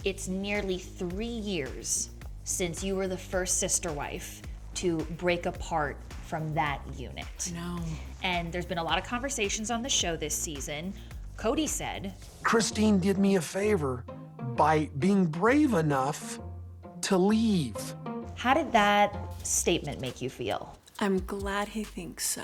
It's nearly 3 years since you were the first sister wife to break apart from that unit. I know. And there's been a lot of conversations on the show this season. Kody said, Christine did me a favor by being brave enough to leave. how did that statement make you feel? I'm glad he thinks so.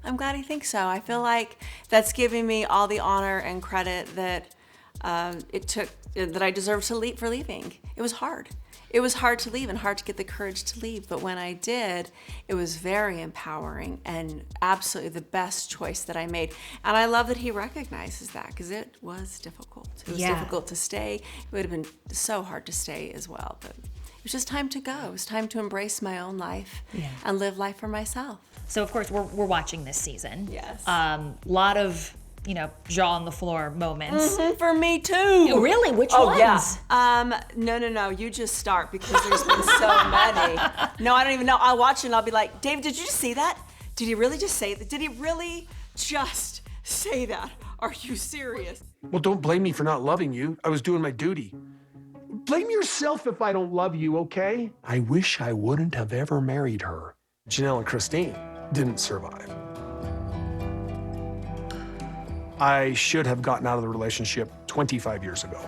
I'm glad he thinks so. I feel like that's giving me all the honor and credit that that I deserve for leaving. It was hard. It was hard to leave and hard to get the courage to leave. But when I did, it was very empowering and absolutely the best choice that I made. And I love that he recognizes that because it was difficult. It was difficult to stay. It would have been so hard to stay as well. But it was just time to go. It was time to embrace my own life and live life for myself. So of course we're watching this season. Yes. Lot of, jaw on the floor moments. For me too. Really? Which Oh, ones? yeah. No. You just start because there's been so many. No, I don't even know. I'll watch it and I'll be like, Dave, did you just see that? Did he really just say that? Did he really just say that? Are you serious? Well, don't blame me for not loving you. I was doing my duty. Blame yourself if I don't love you, okay? I wish I wouldn't have ever married her. Janelle and Christine didn't survive. I should have gotten out of the relationship 25 years ago.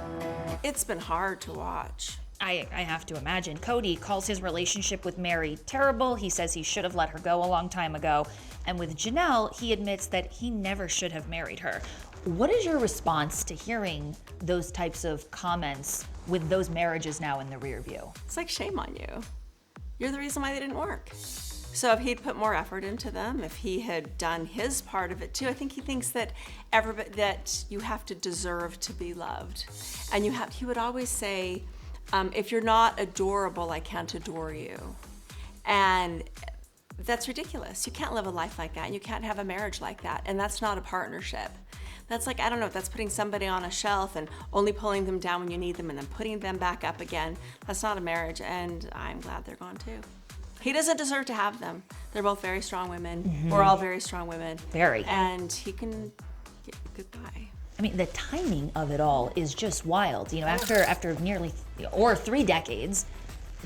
It's been hard to watch. I have to imagine. Kody calls his relationship with Meri terrible. He says he should have let her go a long time ago. And with Janelle, he admits that he never should have married her. What is your response to hearing those types of comments with those marriages now in the rear view? It's like, shame on you. You're the reason why they didn't work. So if he'd put more effort into them, if he had done his part of it too, I think he thinks that that you have to deserve to be loved. And he would always say, if you're not adorable, I can't adore you. And that's ridiculous. You can't live a life like that. And you can't have a marriage like that. And that's not a partnership. That's like, I don't know, that's putting somebody on a shelf and only pulling them down when you need them and then putting them back up again. That's not a marriage. And I'm glad they're gone too. He doesn't deserve to have them. They're both very strong women. Mm-hmm. We're all very strong women. Very. And he can get goodbye. I mean, the timing of it all is just wild. After nearly 3 decades,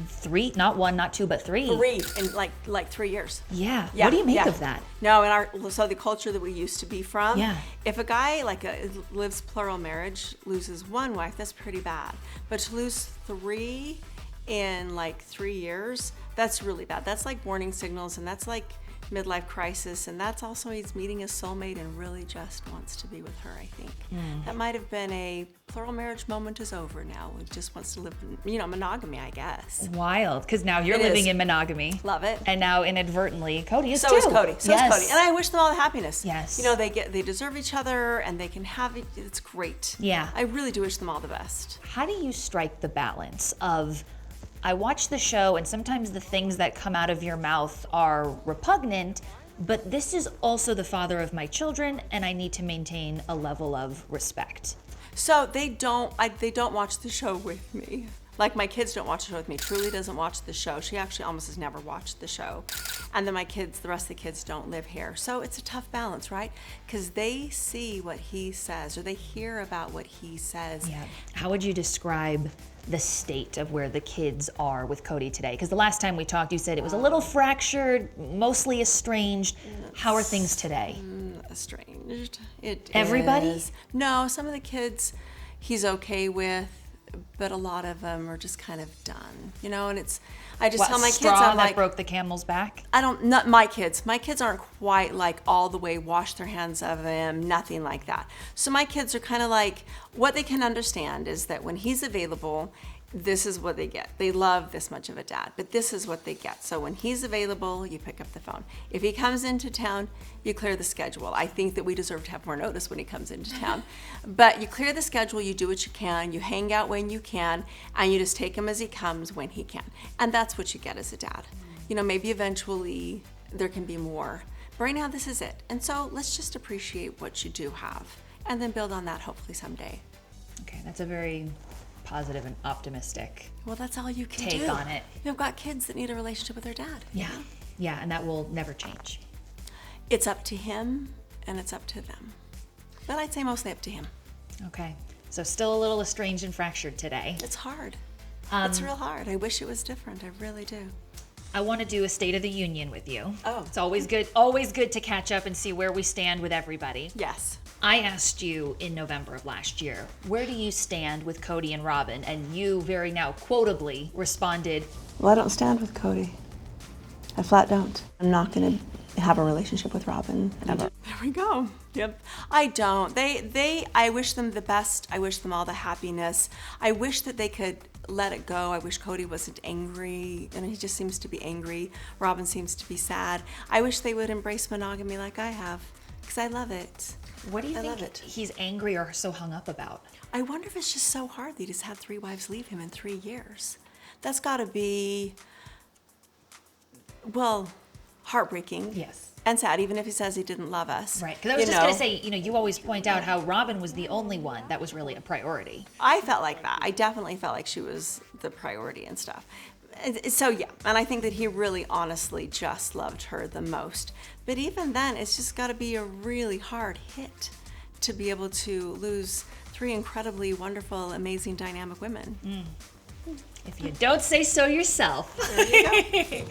3, not 1, not 2, but 3. 3 in like 3 years. Yeah. What do you make of that? No, so the culture that we used to be from, yeah. If a guy lives plural marriage, loses one wife, that's pretty bad. But to lose 3 in 3 years, that's really bad. That's like warning signals, and that's like midlife crisis, and that's also he's meeting a soulmate and really just wants to be with her, I think. That might have been a plural marriage moment is over now. He just wants to live in, monogamy, I guess. Wild, because now you're living in monogamy. Love it. And now inadvertently, Kody is too. So is Kody. And I wish them all the happiness. Yes. They deserve each other, and they can have it. It's great. Yeah. I really do wish them all the best. How do you strike the balance of, I watch the show and sometimes the things that come out of your mouth are repugnant, but this is also the father of my children and I need to maintain a level of respect? So they don't watch the show with me. Like my kids don't watch the show with me. Truly doesn't watch the show. She actually almost has never watched the show. And then the rest of the kids don't live here. So it's a tough balance, right? Because they see what he says or they hear about what he says. Yeah. How would you describe the state of where the kids are with Kody today? Because the last time we talked, you said it was a little fractured, mostly estranged. How are things today? Estranged. Everybody? Is. No, some of the kids he's okay with, but a lot of them are just kind of done, and I just tell my kids, I'm that broke the camel's back? Not my kids. My kids aren't quite like all the way wash their hands of him, nothing like that. So my kids are kind of like, what they can understand is that when he's available, this is what they get. They love this much of a dad, but this is what they get. So when he's available, you pick up the phone. If he comes into town, you clear the schedule. I think that we deserve to have more notice when he comes into town. But you clear the schedule, you do what you can, you hang out when you can, and you just take him as he comes when he can. And that's what you get as a dad. Maybe eventually there can be more. But right now, this is it. And so let's just appreciate what you do have and then build on that hopefully someday. Okay, that's a very positive and optimistic that's all you can take on it. You've got kids that need a relationship with their dad. Yeah, and that will never change. It's up to him and it's up to them, but I'd say mostly up to him. Okay, So still a little estranged and fractured today. It's hard. It's real hard. I wish it was different. I really do. I want to do a State of the Union with you. Oh. It's always good to catch up and see where we stand with everybody. Yes. I asked you in November of last year, where do you stand with Kody and Robyn? And you very now quotably responded, Well, I don't stand with Kody. I flat don't. I'm not going to have a relationship with Robyn ever. There we go. Yep. I don't. I wish them the best. I wish them all the happiness. I wish that they could let it go. I wish Kody wasn't angry, and he just seems to be angry. Robyn seems to be sad. I wish they would embrace monogamy like I have, because I love it. what do you I think love it. he's angry or so hung up about? I wonder if it's just so hard that he just had 3 wives leave him in 3 years. That's got to be, well, heartbreaking. Yes. And sad, even if he says he didn't love us. Right, because I was just going to say, you always point out how Robyn was the only one that was really a priority. I felt like that. I definitely felt like she was the priority and stuff. So yeah, and I think that he really honestly just loved her the most. But even then, it's just got to be a really hard hit to be able to lose 3 incredibly wonderful, amazing, dynamic women. If you don't say so yourself. There you go.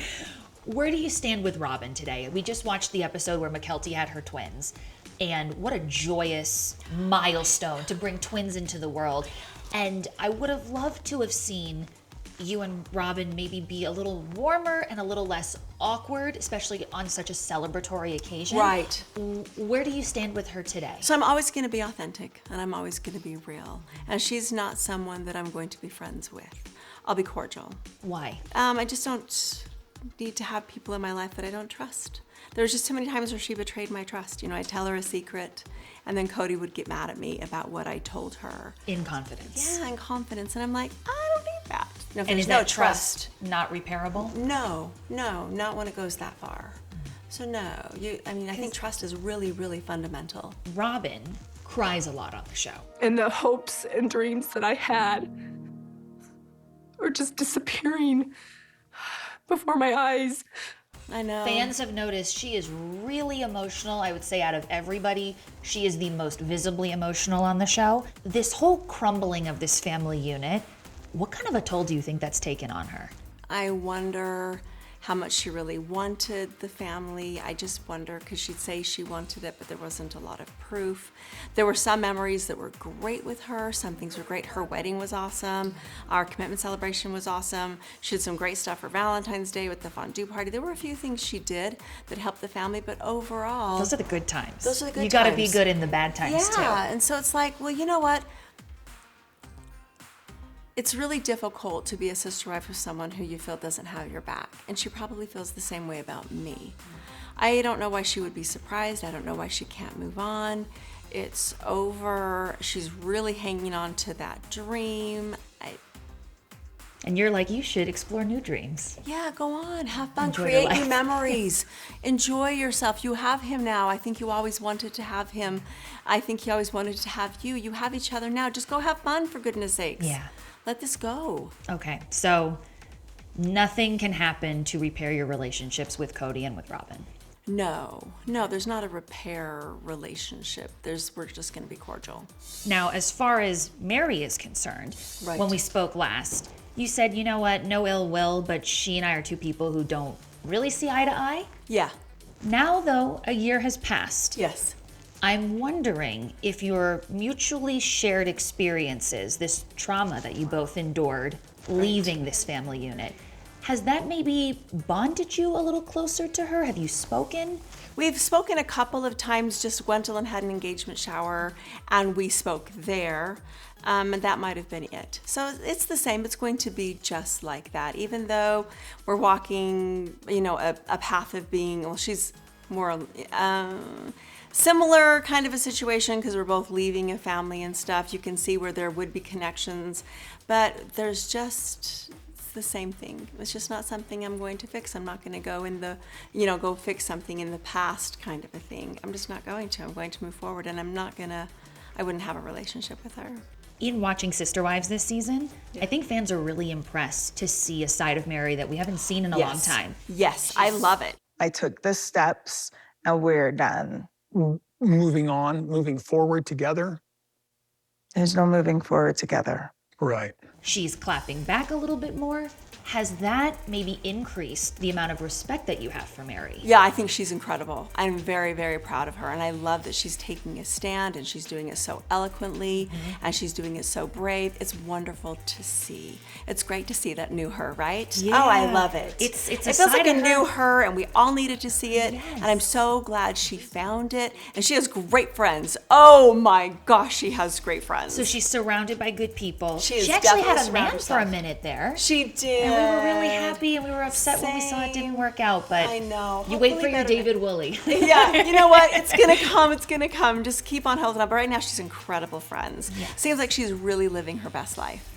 Where do you stand with Robyn today? We just watched the episode where McKelty had her twins, and what a joyous milestone to bring twins into the world. And I would have loved to have seen you and Robyn maybe be a little warmer and a little less awkward, especially on such a celebratory occasion. Right. Where do you stand with her today? So I'm always going to be authentic, and I'm always going to be real. And she's not someone that I'm going to be friends with. I'll be cordial. Why? I just don't need to have people in my life that I don't trust. There's just too many times where she betrayed my trust. I tell her a secret, and then Kody would get mad at me about what I told her. In confidence. Yeah, in confidence. And I'm like, I don't need that. If And there's is no that trust not repairable? No, not when it goes that far. So no, I think trust is really, really fundamental. Robyn cries a lot on the show. And the hopes and dreams that I had are just disappearing before my eyes. I know. Fans have noticed she is really emotional. I would say out of everybody, she is the most visibly emotional on the show. This whole crumbling of this family unit, what kind of a toll do you think that's taken on her? I wonder how much she really wanted the family. I just wonder, because she'd say she wanted it, but there wasn't a lot of proof. There were some memories that were great with her. Some things were great. Her wedding was awesome. Our commitment celebration was awesome. She did some great stuff for Valentine's Day with the fondue party. There were a few things she did that helped the family, but overall... Those are the good times. Those are the good You gotta times. be good in the bad times too. Yeah, and so it's like, well, you know what? It's really difficult to be a sister wife with someone who you feel doesn't have your back. And she probably feels the same way about me. I don't know why she would be surprised. I don't know why she can't move on. It's over. She's really hanging on to that dream. And you're like, you should explore new dreams. Yeah, go on, have fun, Enjoy your create new life. memories, enjoy yourself. You have him now. I think you always wanted to have him. I think he always wanted to have you. You have each other now. Just go have fun, for goodness sakes. Yeah. Let this go. Okay, so nothing can happen to repair your relationships with Kody and with Robyn. No, there's not a repair relationship. We're just going to be cordial. Now, as far as Meri is concerned, Right. when we spoke last, you said, you know what, no ill will, but she and I are two people who don't really see eye to eye. Yeah. Now, though, a year has passed. Yes. I'm wondering if your mutually shared experiences, this trauma that you both endured leaving this family unit, has that maybe bonded you a little closer to her? Have you spoken? We've spoken a couple of times. Just Gwendolyn had an engagement shower, and we spoke there. And that might have been it. So it's the same. It's going to be just like that. Even though we're walking, a path of being, well, she's more similar kind of a situation because we're both leaving a family and stuff. You can see where there would be connections, but there's just the same thing. It's just not something I'm going to fix. I'm not going to go in the, go fix something in the past kind of a thing. I'm just not going to. I'm going to move forward, and I wouldn't have a relationship with her. In watching Sister Wives this season, I think fans are really impressed to see a side of Meri that we haven't seen in a long time. Yes, I love it. I took the steps and we're done. Moving on, moving forward together. There's no moving forward together. Right. She's clapping back a little bit more. Has that maybe increased the amount of respect that you have for Meri? Yeah, I think she's incredible. I'm very, very proud of her. And I love that she's taking a stand and she's doing it so eloquently and she's doing it so brave. It's wonderful to see. It's great to see that new her, right? Yeah. Oh, I love it. It feels like a new her and we all needed to see it. Yes. And I'm so glad she found it. And she has great friends. Oh my gosh, she has great friends. So she's surrounded by good people. She is actually had definitely a man surrounded for a herself. minute there. She did. And we were really happy and we were upset when we saw it didn't work out, but I know. you wait for Hopefully your better David Woolley. Yeah, you know what? It's gonna come. It's gonna come. Just keep on holding on. But right now, she's incredible friends. Yes. Seems like she's really living her best life.